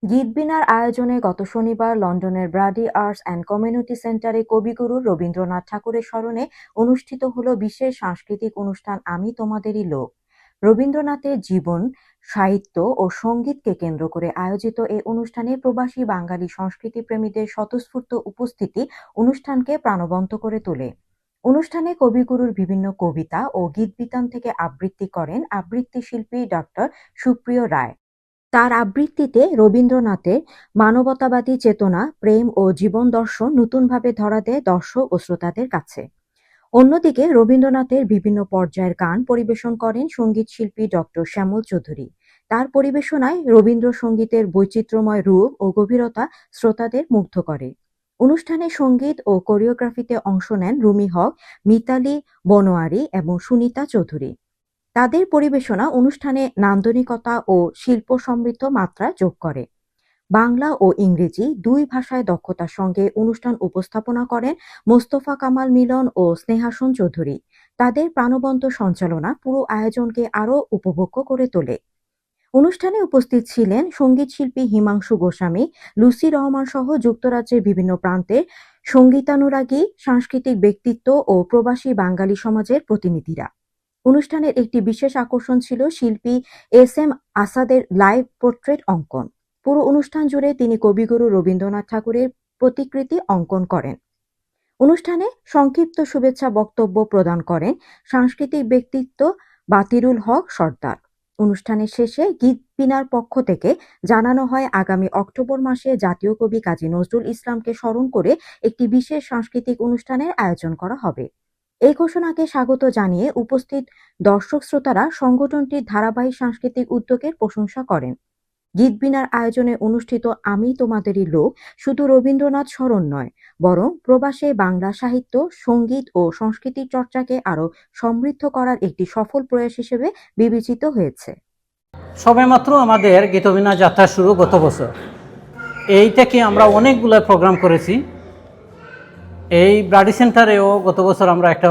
গীতবিনার আয়োজনে গত শনিবার লন্ডনের ব্রাডি আর্টস অ্যান্ড কমিউনিটি সেন্টারে কবিগুরু রবীন্দ্রনাথ ঠাকুরের স্মরণে অনুষ্ঠিত হল বিশেষ সাংস্কৃতিক অনুষ্ঠান আমি তোমাদেরই লোক। রবীন্দ্রনাথের জীবন, সাহিত্য ও সঙ্গীতকে কেন্দ্র করে আয়োজিত এই অনুষ্ঠানে প্রবাসী বাঙালি সংস্কৃতিপ্রেমীদের স্বতঃস্ফূর্ত উপস্থিতি অনুষ্ঠানকে প্রাণবন্ত করে তোলে। অনুষ্ঠানে কবিগুরুর বিভিন্ন কবিতা ও গীতবিতান থেকে আবৃত্তি করেন আবৃত্তি শিল্পী ডক্টর সুপ্রিয় রায়। তার আবৃত্তিতে রবীন্দ্রনাথের মানবতাবাদী চেতনা, প্রেম ও জীবন দর্শন নতুনভাবে ধরা দেয় দর্শক ও শ্রোতাদের কাছে। অন্যদিকে রবীন্দ্রনাথের বিভিন্ন পর্যায়ের গান পরিবেশন করেন সঙ্গীতশিল্পী ডক্টর শ্যামল চৌধুরী। তার পরিবেশনায় রবীন্দ্রসঙ্গীতের বৈচিত্র্যময় রূপ ও গভীরতা শ্রোতাদের মুগ্ধ করে। অনুষ্ঠানে সঙ্গীত ও কোরিওগ্রাফিতে অংশ নেন রুমি হক, মিতালী বনোয়ারি এবং সুনিতা চৌধুরী। তাদের পরিবেশনা অনুষ্ঠানে নান্দনিকতা ও শিল্প সমৃদ্ধ মাত্রা যোগ করে। বাংলা ও ইংরেজি দুই ভাষায় দক্ষতার সঙ্গে অনুষ্ঠান উপস্থাপনা করেন মোস্তফা কামাল মিলন ও স্নেহাসন চৌধুরী। তাদের প্রাণবন্ত সঞ্চালনা পুরো আয়োজনকে আরও উপভোগ্য করে তোলে। অনুষ্ঠানে উপস্থিত ছিলেন সঙ্গীতশিল্পী হিমাংশু গোস্বামী, লুসি রহমান সহ যুক্তরাজ্যের বিভিন্ন প্রান্তের সঙ্গীতানুরাগী, সাংস্কৃতিক ব্যক্তিত্ব ও প্রবাসী বাঙালি সমাজের প্রতিনিধিরা। অনুষ্ঠানের একটি বিশেষ আকর্ষণ ছিল শিল্পী এস এম আসাদের লাইভ পোর্ট্রেট অঙ্কন। পুরো অনুষ্ঠান জুড়ে তিনি কবিগুরু রবীন্দ্রনাথ ঠাকুরের প্রতিকৃতি অঙ্কন করেন। অনুষ্ঠানে সংক্ষিপ্ত শুভেচ্ছা বক্তব্য প্রদান করেন সাংস্কৃতিক ব্যক্তিত্ব বাতিরুল হক সর্দার। অনুষ্ঠানের শেষে গীতবিনার পক্ষ থেকে জানানো হয় আগামী অক্টোবর মাসে জাতীয় কবি কাজী নজরুল ইসলামকে স্মরণ করে একটি বিশেষ সাংস্কৃতিক অনুষ্ঠানের আয়োজন করা হবে। এই ঘোষণাকে স্বাগত জানিয়ে উপস্থিত দর্শক শ্রোতারা সংগঠনটির ধারাবাহিক সাংস্কৃতিক উদ্যোগের প্রশংসা করেন। গীতবিনার আয়োজনে অনুষ্ঠিত আমি তোমাদেরই লোক শুধু রবীন্দ্রনাথ স্মরণ নয়, বরং প্রবাসে বাংলা সাহিত্য, সঙ্গীত ও সংস্কৃতির চর্চাকে আরও সমৃদ্ধ করার একটি সফল প্রয়াস হিসেবে বিবেচিত হয়েছে। সবেমাত্র আমাদের গীতবিনা যাত্রা শুরু গত বছর। এই থেকে আমরা অনেকগুলো প্রোগ্রাম করেছি। এই ব্রাডি সেন্টারেও গত বছর আমরা একটা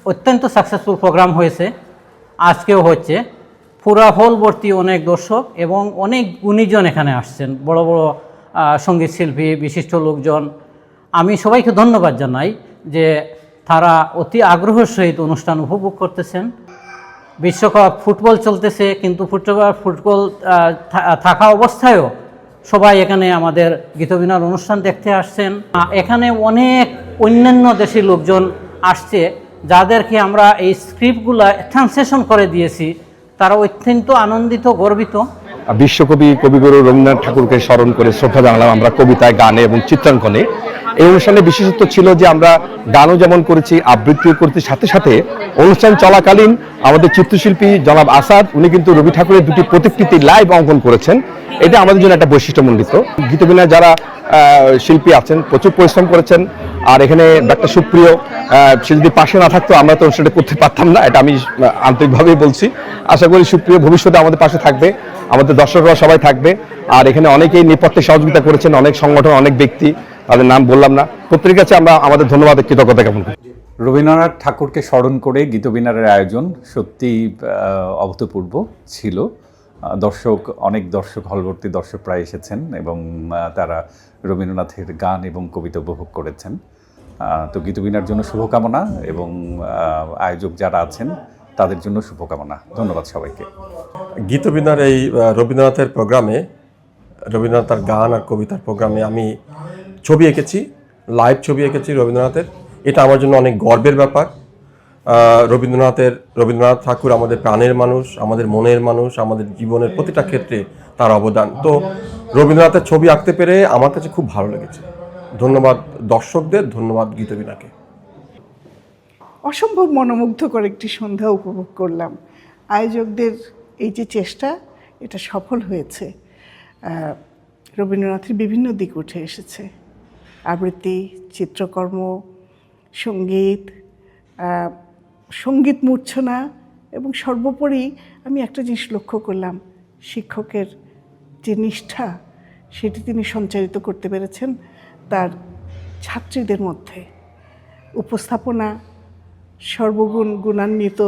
অত্যন্ত সাকসেসফুল প্রোগ্রাম হয়েছে, আজকেও হচ্ছে। পুরা হল ভর্তি অনেক দর্শক এবং অনেক গুণীজন এখানে আসছেন, বড় বড় সঙ্গীত শিল্পী, বিশিষ্ট লোকজন। আমি সবাইকে ধন্যবাদ জানাই যে তারা অতি আগ্রহের সহিত অনুষ্ঠান উপভোগ করতেছেন। বিশ্বকাপ ফুটবল চলতেছে, কিন্তু ফুটবল থাকা অবস্থায়ও সবাই এখানে আমাদের গীতবিনার অনুষ্ঠান দেখতে আসছেন। এখানে অনেক অন্যান্য দেশের লোকজন আসছে, যাদেরকে আমরা এই স্ক্রিপ্টগুলো ট্রান্সলেশন করে দিয়েছি। তারা অত্যন্ত আনন্দিত, গর্বিত। বিশ্বকবি কবিগুরু রবীন্দ্রনাথ ঠাকুরকে স্মরণ করে শ্রদ্ধা জানালাম আমরা কবিতায়, গানে এবং চিত্রাঙ্কনে। এই অনুষ্ঠানে বিশেষত্ব ছিল যে আমরা গানও যেমন করেছি, আবৃত্তিও করেছি, সাথে সাথে অনুষ্ঠান চলাকালীন আমাদের চিত্রশিল্পী জনাব আসাদ, উনি কিন্তু রবি ঠাকুরের দুটি প্রতিকৃতি লাইভ অঙ্কন করেছেন। এটা আমাদের জন্য একটা বৈশিষ্ট্যমণ্ডিত। গীতবিনা যারা শিল্পী আছেন প্রচুর পরিশ্রম করেছেন। আর এখানে ডাক্তার সুপ্রিয়, সে যদি পাশে না থাকতো আমরা তো সেটা করতে পারতাম না, এটা আমি আন্তরিকভাবেই বলছি। আশা করি সুপ্রিয় ভবিষ্যতে আমাদের পাশে থাকবে, আমাদের দর্শকরা সবাই থাকবে। আর এখানে অনেকেই নেপথ্যে সহযোগিতা করেছেন, অনেক সংগঠন, অনেক ব্যক্তি, তাদের নাম বললাম না। প্রত্যেকের কাছে আমরা আমাদের ধন্যবাদ, কৃতজ্ঞতা জ্ঞাপন করি। রবীন্দ্রনাথ ঠাকুরকে স্মরণ করে গীতবিনারের আয়োজন সত্যি অভূতপূর্ব ছিল। অনেক দর্শক, হলভর্তি দর্শক প্রায় এসেছেন এবং তারা রবীন্দ্রনাথের গান এবং কবিতা উপভোগ করেছেন। তো গীতবিনার জন্য শুভকামনা এবং আয়োজক যারা আছেন তাদের জন্য শুভকামনা। ধন্যবাদ সবাইকে। গীতবিনার এই রবীন্দ্রনাথের প্রোগ্রামে, রবীন্দ্রনাথ তার গান আর কবিতার প্রোগ্রামে আমি ছবি এঁকেছি, লাইভ ছবি এঁকেছি রবীন্দ্রনাথের। এটা আমার জন্য অনেক গর্বের ব্যাপার। রবীন্দ্রনাথ ঠাকুর আমাদের প্রাণের মানুষ, আমাদের মনের মানুষ, আমাদের জীবনের প্রতিটা ক্ষেত্রে তার অবদান। তো রবীন্দ্রনাথের ছবি আঁকতে পেরে আমার কাছে খুব ভালো লেগেছে। ধন্যবাদ দর্শকদের, ধন্যবাদ গীতবিনাকে। অসম্ভব মনোমুগ্ধকর একটি সন্ধ্যা উপভোগ করলাম। আয়োজকদের এই যে চেষ্টা, এটা সফল হয়েছে। রবীন্দ্রনাথের বিভিন্ন দিক উঠে এসেছে, আবৃত্তি, চিত্রকর্ম, সঙ্গীত মূর্ছনা এবং সর্বোপরি আমি একটা জিনিস লক্ষ্য করলাম, শিক্ষকের যে নিষ্ঠা সেটি তিনি সঞ্চারিত করতে পেরেছেন তার ছাত্রীদের মধ্যে। উপস্থাপনা, গুণান্বিত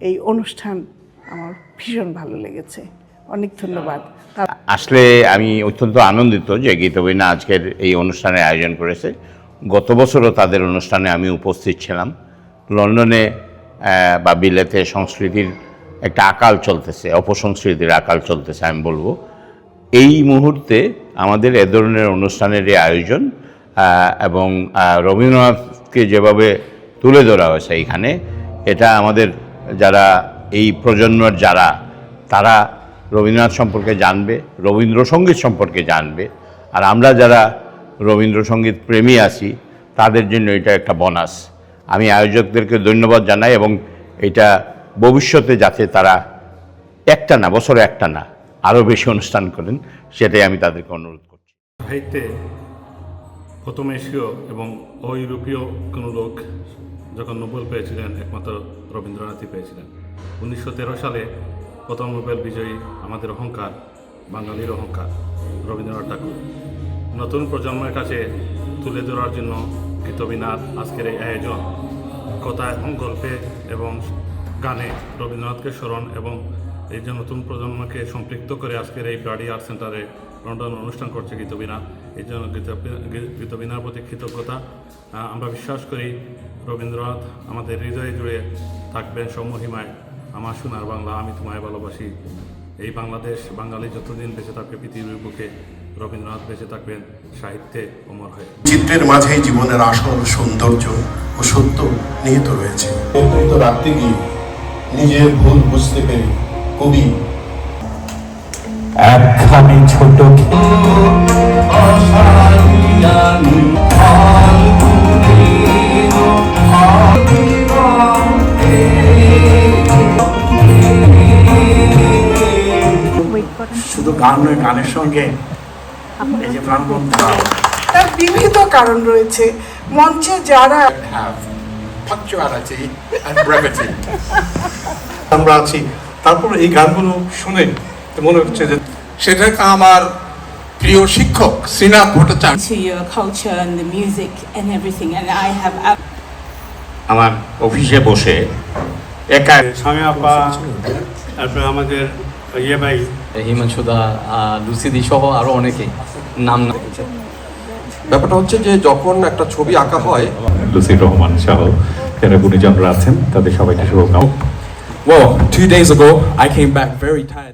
এই অনুষ্ঠান আমার ভীষণ ভালো লেগেছে। অনেক ধন্যবাদ। আসলে আমি অত্যন্ত আনন্দিত যে গীতবীণা আজকের এই অনুষ্ঠানের আয়োজন করেছে। গত বছরও তাদের অনুষ্ঠানে আমি উপস্থিত ছিলাম। লন্ডনে বা বিলেতে সংস্কৃতির একটা আকাল চলতেছে, অপসংস্কৃতির আকাল চলতেছে আমি বলবো। এই মুহূর্তে আমাদের এ ধরনের অনুষ্ঠানের এই আয়োজন এবং রবীন্দ্রনাথকে যেভাবে তুলে ধরা হয়েছে এইখানে, এটা আমাদের যারা এই প্রজন্মের যারা তারা রবীন্দ্রনাথ সম্পর্কে জানবে, রবীন্দ্রসঙ্গীত সম্পর্কে জানবে। আর আমরা যারা রবীন্দ্রসঙ্গীত প্রেমী আছি তাদের জন্য এটা একটা বোনাস। আমি আয়োজকদেরকে ধন্যবাদ জানাই এবং এটা ভবিষ্যতে যাতে তারা একটা না, বছরে একটা না, আরও বেশি অনুষ্ঠান করেন, সেটাই আমি তাদেরকে অনুরোধ করছি। সাহিত্যে প্রথম এশীয় এবং ইউরোপীয় কোনো লোক যখন নোবেল পেয়েছিলেন, একমাত্র রবীন্দ্রনাথই পেয়েছিলেন। 1913 সালে প্রথম নোবেল বিজয়ী আমাদের অহংকার, বাঙালির অহংকার রবীন্দ্রনাথ ঠাকুর। নতুন প্রজন্মের কাছে তুলে ধরার জন্য গীতবীণার আজকের এই আয়োজন, কথা এবং গল্পে এবং গানে রবীন্দ্রনাথকে স্মরণ এবং এই যে নতুন প্রজন্মকে সম্পৃক্ত করে আজকের এই ব্রাডি আর্ট সেন্টারে লন্ডন অনুষ্ঠান করছে গীতবীণা। এই জন্য গীতবীণার প্রতি কৃতজ্ঞতা। আমরা বিশ্বাস করি রবীন্দ্রনাথ আমাদের হৃদয়ে জুড়ে থাকবেন সমহিমায়। আমার সোনার বাংলা, আমি তোমায় ভালোবাসি। এই বাংলাদেশ, বাঙালি যতদিন বেঁচে থাকবে পৃথিবীর বুকে, রবীন্দ্রনাথ বেঁচে থাকবেন সাহিত্যে অমর হয়ে। চিত্রের মাঝেই জীবনের আসল সৌন্দর্য ও সত্য নিহিত রয়েছে। নেতৃত্ব রাখতে গিয়ে নিজের ভুল বুঝতে পেরে কবি একখানি ছোট শুধু গান নয়, গানের সঙ্গে এই যে প্রাণবন্ত তার বিবিধ কারণ রয়েছে। মঞ্চে যারা punctuality and brevity আমরা আছি, তারপর এই গানগুলো শুনে মনে হচ্ছে যে সেটা আমার প্রিয় শিক্ষক Srinath Bhattacharya. To your culture and the music and everything, and I have আমার অফিসে বসে একা স্বামী আপা, তারপরে আমাদের ইয়ে ভাই হিমাংশুদা, লুসিদি সহ আরো অনেকে নাম না। ব্যাপারটা হচ্ছে যে যখন একটা ছবি আঁকা হয়, লুসির রহমান সহ যারা গুণীজনরা আছেন তাদের সবাইকে শুভকামনা। Well, 2 days ago I came back very tired.